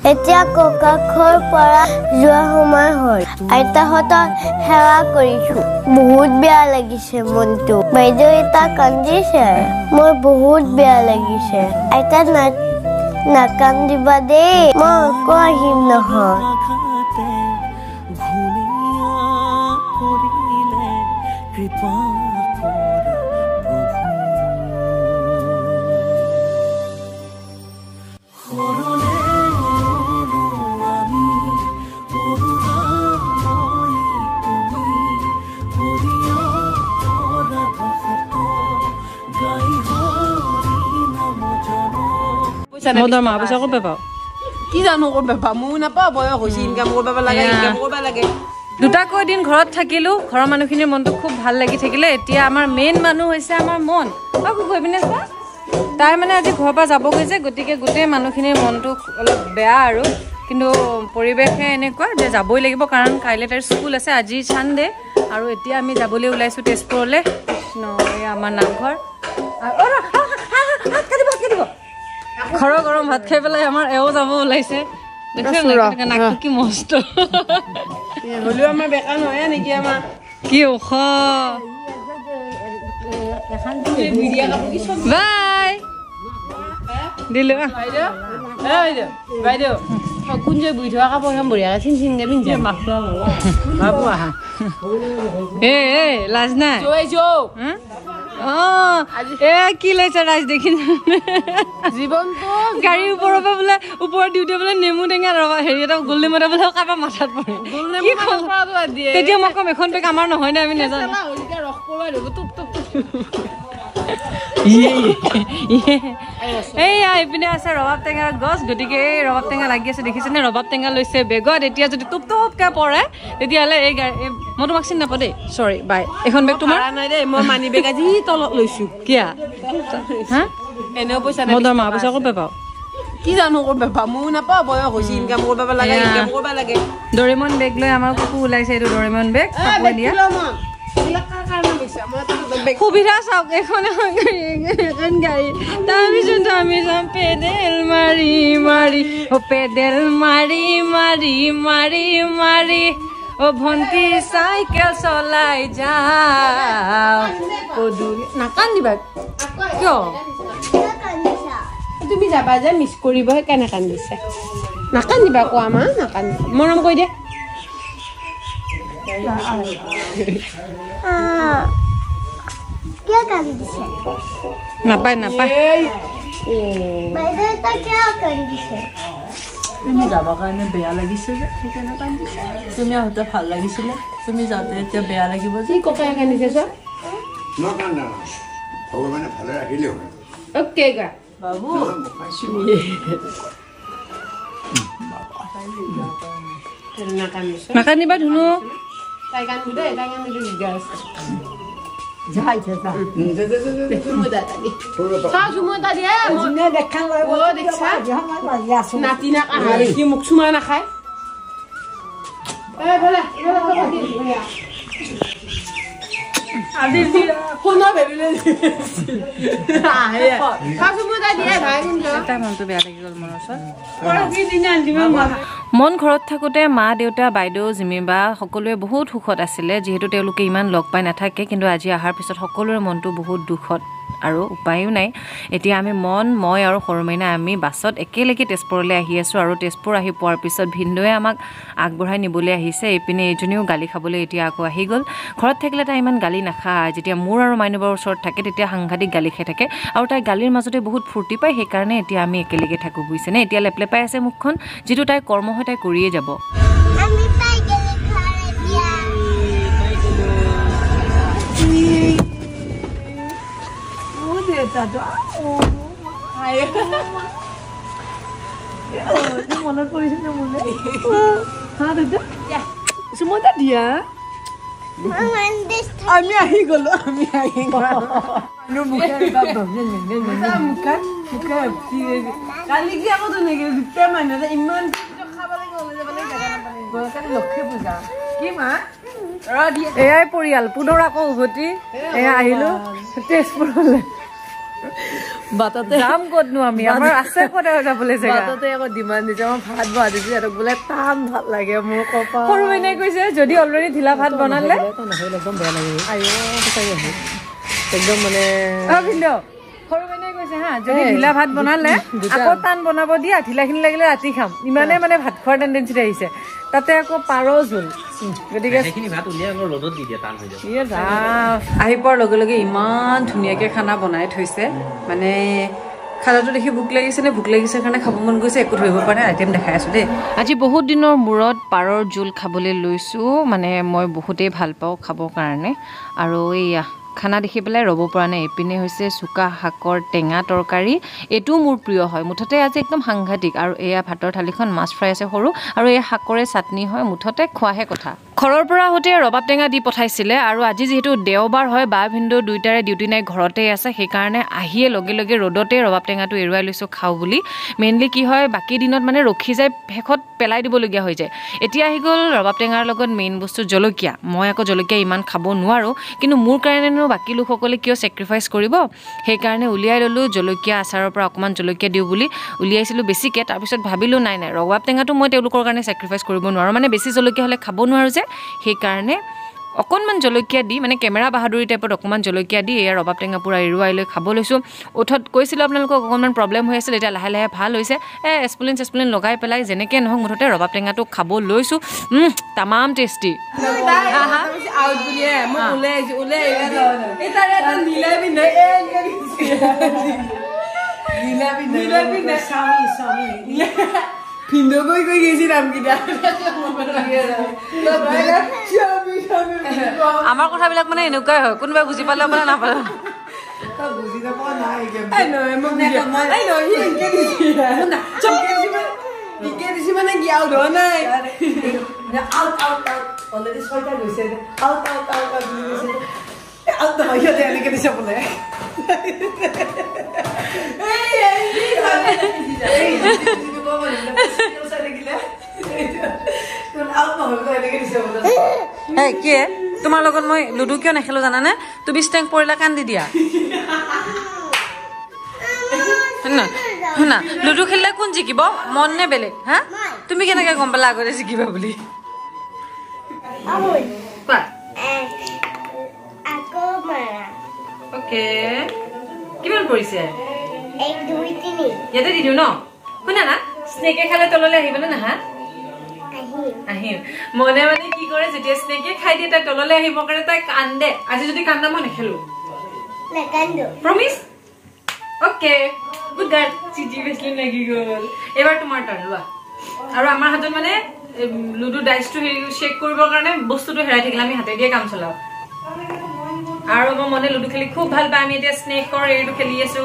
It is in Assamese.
এতিয়া ককা ঘৰ পৰা যোৱা সময় হ'ল আইতাহঁতক সেৱা কৰিছো বহুত বেয়া লাগিছে মনটো বাইদেউ এটা কান্দিছে মোৰ বহুত বেয়া লাগিছে আইতা নাকান্দিবা দেই মই আকৌ আহিম নহয় মদৰ মা পইচা ক'ত পাবা কি জানো ক'ত পাবা মোৰ নাপাওঁ বয়স হৈছে ইনকাম কৰিব লাগে দুটাকৈ দিন ঘৰত থাকিলো ঘৰৰ মানুহখিনিৰ মনটো খুব ভাল লাগি থাকিলে এতিয়া আমাৰ মেইন মানুহ হৈছে আমাৰ মন আকৌ গৈ পিনে চা তাই মানে আজি ঘৰৰ পৰা যাব গৈছে গতিকে গোটেই মানুহখিনিৰ মনটো অলপ বেয়া আৰু কিন্তু পৰিৱেশে এনেকুৱা যে যাবই লাগিব কাৰণ কাইলৈ তাইৰ স্কুল আছে আজি চানডে আৰু এতিয়া আমি যাবলৈ ওলাইছোঁ তেজপুৰলৈ কৃষ্ণ আমাৰ নামঘৰ ঘৰৰ গৰম ভাত খাই পেলাই আমাৰ এও যাব ওলাইছে নাকটো কি মস্ত হ'লেও আমাৰ বেকাৰ নহয় নেকি আমাৰ কি ওখ বাই দিলো বাইদেউ কোন যে বুঢ়ী থকা কাপোৰ এখন বঢ়িয়াকৈ চিন চিনকৈ পিন্ধি এ লাজ নাই কি লৈছে ৰাইজ দেখি জীৱনটো গাড়ীৰ ওপৰৰ পৰা বোলে ওপৰত দিওঁতে বোলে নেমু টেঙা হেৰি এটা গোল নেমু এটা বোলে কাৰোবাৰ মাথাত পৰে তেতিয়া মই কম এখন বেগ আমাৰ নহয় নে আমি নাজানো এইয়া এইপিনে আছে ৰবাব টেঙাৰ গছ গতিকে এই ৰবাব টেঙা লাগি আছে দেখিছেনে ৰবাব টেঙা লৈছে বেগত এতিয়া যদি টোপ টোপকৈ পৰে তেতিয়াহ'লে এই গাড়ী মই তোমাক চিনি নাপাওঁ দেই চৰি বাই এখন বেগ তোমাৰ নাই দেই মই মানি বেগ আজি তলত লৈছো কিয়া হা এনেও পইচা মদৰ মা পইচা ক'ত পাবা কি জানো ক'ত পাবা মোৰ নাপাওঁ বয়স হৈছে ইনকাম কৰিব লাগে ডৰেমন বেগ লৈ আমাৰ কুকুৰ ওলাইছে এইটো ডৰেমন বেগ দিয়া সুবিধা চাওক এখন গাড়ী তাৰপিছত আমি যাম পেডেল মাৰি মাৰি পেডেল মাৰি মাৰি মাৰি মাৰি ভণ্টি চাইকেল চলাই যাওঁ নাকান্দিবা কিয় তুমি যাবা যে মিছ কৰিব সেইকাৰণে কান্দিছে নাকান্দিবা কোৱা মা নাকান্দিবা মৰম কৰি দিয়া নাপায় তুমি যাবৰ কাৰণে বেয়া লাগিছে যে সেইকাৰণে কান্দিছে তুমি আহোঁতে ভাল লাগিছিলে তুমি যাওঁতে এতিয়া বেয়া লাগিব যে ককাই কান্দিছে চোৱা ভগৱানে ভালে ৰাখিলেও অ'কে গা বাবু নাকান্দিবা ধুনু তাই কান্দি দেই তাই কান্দি দিগদাৰ আছে মোক চুমা নাখায় মনটো বেয়া লাগি গ'ল মন ঘৰত থাকোঁতে মা দেউতা বাইদেউ জিমিবা সকলোৱে বহুত সুখত আছিলে যিহেতু তেওঁলোকে ইমান লগ পাই নাথাকে কিন্তু আজি অহাৰ পিছত সকলোৰে মনটো বহুত দুখত আৰু উপায়ো নাই এতিয়া আমি মই আৰু সৰুমাইনা আমি বাছত একেলগে তেজপুৰলৈ আহি আছোঁ আৰু তেজপুৰ আহি পোৱাৰ পিছত ভিনদেউৱে আমাক আগবঢ়াই নিবলৈ আহিছে এইপিনে এইজনীও গালি খাবলৈ এতিয়া আকৌ আহি গ'ল ঘৰত থাকিলে তাই ইমান গালি নাখায় যেতিয়া মোৰ আৰু মাইনুবাৰ ওচৰত থাকে তেতিয়া সাংঘাতিক গালি খাই থাকে আৰু তাই গালিৰ মাজতে বহুত ফূৰ্তি পায় সেইকাৰণে এতিয়া আমি একেলগে থাকোঁ বুজিছেনে এতিয়া লেপলেপাই আছে মুখখন যিটো তাইৰ কৰ্ম হয় তাই কৰিয়ে যাব মনত পৰিছে মোলে হা দাদা সুমতা দিয়া আমি আহি গলো কালি কি আকৌ দুটা মানুহ ইমান লক্ষী পূজা কি মা এয়াই পৰিয়াল পুনৰ আকৌ উভতি এয়া আহিলো তেজপুৰলৈ বাটতে যাম ক'তনো আমি আমাৰ আছে ক'ত যাবলৈ জেগা বাটতে আকৌ ডিমাণ্ড দিছে মই ভাত বহাই দিছোঁ সিহঁতক বোলে টান ভাত লাগে মোৰ কপা সৰু বাইদেৱে কৈছে যদি অলৰেডি ঢিলা ভাত বনালে নহ'লে একদম বেয়া লাগে আইঅ সঁচাকৈ একদম মানে ভিন্দ সৰু বাইদেৱে কৈছে হা যদি ঢিলা ভাত বনালে আকৌ টান বনাব দিয়া ঢিলাখিনি লাগিলে ৰাতি খাম ইমানে মানে ভাত খোৱাৰ টেণ্ডেঞ্চিত আহিছে তাতে আকৌ পাৰ জোল গতিকে আহি পোৱাৰ লগে লগে ইমান ধুনীয়াকৈ খানা বনাই থৈছে মানে খানাটো দেখি ভোক লাগিছে নে ভোক লাগিছে কাৰণে খাব মন গৈছে একো ধৰিব পৰা নাই আইটেম দেখাই আছোঁ দেই আজি বহুত দিনৰ মূৰত পাৰৰ জোল খাবলৈ লৈছোঁ মানে মই বহুতেই ভাল পাওঁ খাবৰ কাৰণে আৰু এইয়া খানা দেখি পেলাই ৰ'ব পৰা নাই এপিনে হৈছে চুকা শাকৰ টেঙা তৰকাৰী এইটো মোৰ প্ৰিয় হয় মুঠতে আজি একদম সাংঘাতিক আৰু এয়া ভাতৰ থালিখন মাছ ফ্ৰাই আছে সৰু আৰু এই শাকৰে চাটনি হয় মুঠতে খোৱাহে কথা ঘৰৰ পৰা আহোঁতে ৰবাব টেঙা দি পঠাইছিলে আৰু আজি যিহেতু দেওবাৰ হয় বা ভিন্দু দুইটাৰে ডিউটি নাই ঘৰতে আছে সেইকাৰণে আহিয়ে লগে লগে ৰ'দতে ৰবাব টেঙাটো এৰুৱাই লৈছোঁ খাওঁ বুলি মেইনলি কি হয় বাকী দিনত মানে ৰখি যায় শেষত পেলাই দিবলগীয়া হৈ যায় এতিয়া আহি গ'ল ৰবাব টেঙাৰ লগত মেইন বস্তু জলকীয়া মই আকৌ জলকীয়া ইমান খাব নোৱাৰোঁ কিন্তু মোৰ কাৰণেনো বাকী লোকসকলে কিয় ছেক্ৰিফাইচ কৰিব সেইকাৰণে উলিয়াই ল'লোঁ জলকীয়া আচাৰৰ পৰা অকণমান জলকীয়া দিওঁ বুলি উলিয়াইছিলোঁ বেছিকৈ তাৰপিছত ভাবিলোঁ নাই ৰবাব টেঙাটো মই তেওঁলোকৰ কাৰণে ছেক্ৰিফাইচ কৰিব নোৱাৰোঁ মানে বেছি জলকীয়া হ'লে খাব নোৱাৰোঁ যে সেইকাৰণে অকণমান জলকীয়া দি মানে কেমেৰা বাহাদুৰি টাইপত অকণমান জলকীয়া দি এয়া ৰবাব টেঙা পূৰা এৰুৱাই লৈ খাব লৈছোঁ ওঠত কৈছিলোঁ আপোনালোকক অকণমান প্ৰব্লেম হৈ আছিল এতিয়া লাহে লাহে ভাল হৈছে এস্পুলিন লগাই পেলাই যেনেকৈ নহওক মুঠতে ৰবাব টেঙাটো খাব লৈছোঁ তামাম টেষ্টি ভিন্দু গৈ গৈছে নামকেইটা আমাৰ কথাবিলাক মানে এনেকুৱাই হয় কোনোবাই বুজি পালে মানে নাপালে মানে কি আউট হোৱা নাই অলৰেডি 6টা গৈছে আউট নহয় সিহঁতে এনেকে দিছে বোলে কি তোমাৰ লগত মই লুডু কিয় নেখেলো জানানে তুমি ষ্টেং পৰিলা কান্দি দিয়া শুনা লুডু খেলিলে কোন জিকিব মন নে বেলেগ হা তুমি কেনেকৈ গম পালা আগতে জিকিবা বুলি কিমান পৰিছে ইয়াতে দি দিওঁ ন শুনা না স্নেকে খালে তললৈ আহিবনে নাহা আহিম মনে মানে কি কৰে যেতিয়া স্নেকে খাই দিয়ে তাই তললৈ আহিবৰ কাৰণে তাই কান্দে আজি যদি কান্দা মই নেখেলো প্ৰমিছ অ'কে গুড গাৰ্ল চিজি বেছলিন লাগি গ'ল এবাৰ তোমাৰ টাৰ্ণ লোৱা আৰু আমাৰ হাতত মানে লুডু ডাইচটো চেক কৰিবৰ কাৰণে বস্তুটো হেৰাই থাকিলে আমি হাতে দিয়ে কাম চলাওঁ আৰু মই মনে লুডু খেলি খুব ভাল পাওঁ আমি এতিয়া স্নেকৰ এইটো খেলি আছো